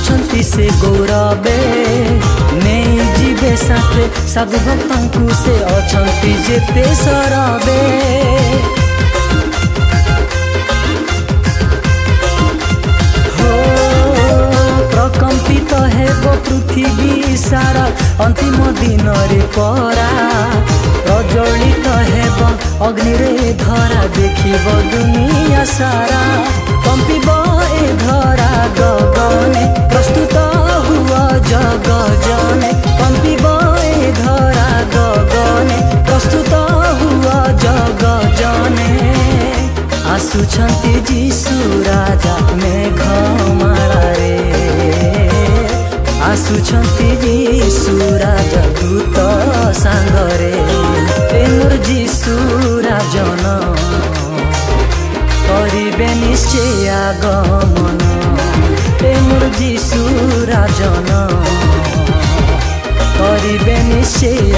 आसुछंती से गौरवे नहीं जीवे साथे साधु भक्तंकु से अछंती जेते सरवे हो प्रकंपित हेब पृथ्वी सारा अंतिम दिन रे परा प्रज्वलित हेब अग्नि रे धरा देखिब दुनिया सारा कंपिब ए धरा गगने प्रस्तुत हुआ जग जने कंपिब ए धरा गगने प्रस्तुत हुआ जग जने आसुछंती जीशु राजा मेघ माला रे आसुछंती जीशु राजा दूत सांगरे मोर जीशु राजन करिबे निश्चय आगमन मोर जीशु राजन करिबे निश्चय